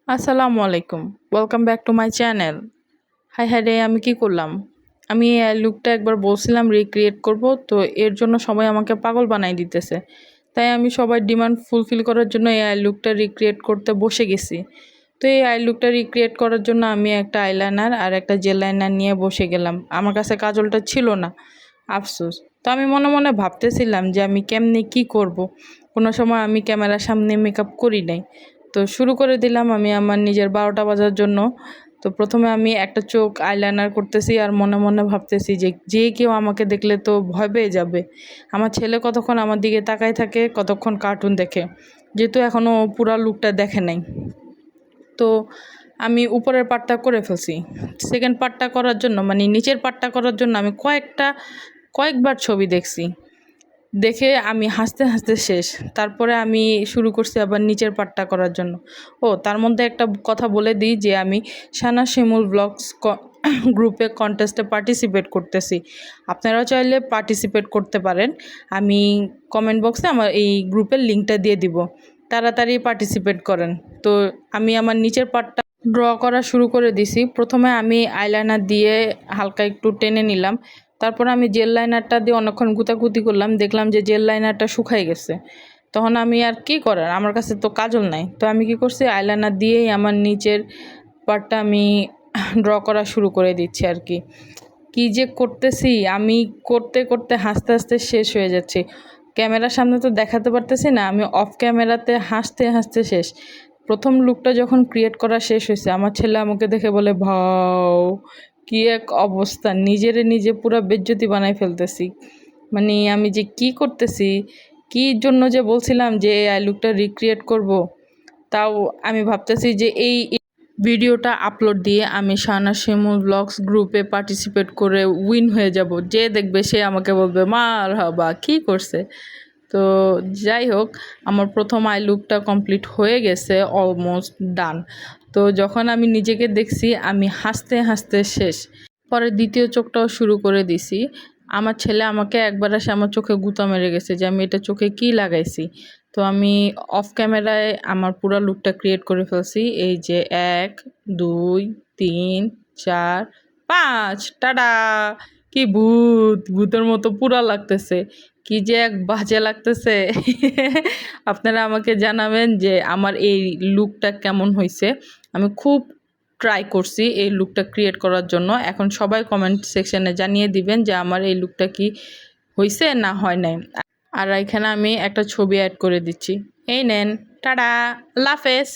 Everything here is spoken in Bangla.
আসসালামু আলাইকুম, welcome back to my channel. High high রে, আমি কি করলাম? আমি এই লুকটা একবার বলছিলাম রিক্রিয়েট করব, তো এর জন্য সবাই আমাকে পাগল বানাই দিতেছে। তাই আমি সবার ডিমান্ড ফুলফিল করার জন্য এই আই লুকটা রিক্রিয়েট করতে বসে গেছি। তো এই আই লুকটা রিক্রিয়েট করার জন্য আমি একটা আইলাইনার আর একটা জেল লাইনার নিয়ে বসে গেলাম। আমার কাছে কাজলটা ছিল না, আফসোস। তো আমি মনে মনে ভাবতেছিলাম যে আমি কেমনে কি করব। কোনো সময় আমি ক্যামেরার সামনে মেকআপ করি নাই। তো শুরু করে দিলাম আমি আমার নিজের 12টা বাজার জন্য। তো প্রথমে আমি একটা চোখ আইলাইনার করতেছি আর মনে মনে ভাবতেছি যে যে কেউ আমাকে দেখলে তো ভয় পেয়ে যাবে। আমার ছেলে কতক্ষণ আমার দিকে তাকায় থাকে, কতক্ষণ কার্টুন দেখে, যেহেতু এখনও পুরা লুকটা দেখে নাই। তো আমি উপরের পার্টটা করে ফেলছি। সেকেন্ড পার্টটা করার জন্য, মানে নিচের পার্টটা করার জন্য আমি কয়েকবার ছবি দেখছি, দেখে আমি হাসতে হাসতে শেষ। তারপরে আমি শুরু করছি আবার নিচের পার্টটা করার জন্য। তার মধ্যে একটা কথা বলে দিই যে আমি সানা শিমুল ব্লগস গ্রুপে কন্টেস্টে পার্টিসিপেট করতেছি। আপনারাও চাইলে পার্টিসিপেট করতে পারেন। আমি কমেন্ট বক্সে আমার এই গ্রুপের লিঙ্কটা দিয়ে দিব, তাড়াতাড়ি পার্টিসিপেট করেন। তো আমি আমার নিচের পার্টটা ড্র করা শুরু করে দিছি। প্রথমে আমি আইলাইনার দিয়ে হালকা একটু টেনে নিলাম, তারপর আমি জেল লাইনারটা দিয়ে অনেকক্ষণ গুতাগুতি করলাম, দেখলাম যে জেল লাইনারটা শুকাই গেছে। তখন আমি আর কি করার, আমার কাছে তো কাজল নাই। তো আমি কি করছি, আইলাইনার দিয়েই আমার নিচের পার্টটা আমি ড্র করা শুরু করে দিচ্ছি আর কি। কী যে করতেছি আমি, করতে করতে হাসতে হাসতে শেষ হয়ে যাচ্ছে। ক্যামেরার সামনে তো দেখাতে পারতেছি না, আমি অফ ক্যামেরাতে হাসতে হাসতে শেষ। প্রথম লুকটা যখন ক্রিয়েট করা শেষ হয়েছে, আমার ছেলে আমাকে দেখে বলে, ভাও কি এক অবস্থা, নিজে পুরো বেজ্জতি বানাই ফেলতেছি। মানে আমি যে কি করতেছি, কি জন্য যে বলছিলাম যে এই লুকটা রিক্রিয়েট করব, তাও আমি ভাবতেছি যে এই ভিডিওটা আপলোড দিয়ে আমি শাহানা শিমুল ব্লগস গ্রুপে পার্টিসিপেট করে উইন হয়ে যাব। যে দেখবে সে আমাকে বলবে মারহাবা, কী করছে। তো যাই হোক, আমার প্রথম আই লুকটা কমপ্লিট হয়ে গেছে, অলমোস্ট ডান। তো যখন আমি নিজেকে দেখছি আমি হাসতে হাসতে শেষ। পরে দ্বিতীয় চোখটাও শুরু করে দিছি। আমার ছেলে আমাকে একবার এসে আমার চোখে গুঁতা মেরে গেছে যে আমি এটা চোখে কী লাগাইছি। তো আমি অফ ক্যামেরায় আমার পুরো লুকটা ক্রিয়েট করে ফেলছি। এই যে 1 2 3 4 5, টাডা! কি ভূতের মতো পুরা লাগতেছে, কি যে এক বাজে লাগতেছে। আপনারা আমাকে জানাবেন যে আমার এই লুকটা কেমন হয়েছে। আমি খুব ট্রাই করছি এই লুকটা ক্রিয়েট করার জন্য। এখন সবাই কমেন্ট সেকশানে জানিয়ে দিবেন যে আমার এই লুকটা কি হয়েছে না হয় নাই। আর এখানে আমি একটা ছবি অ্যাড করে দিচ্ছি। এই নেন, টাটা, আল্লাহ হাফেজ।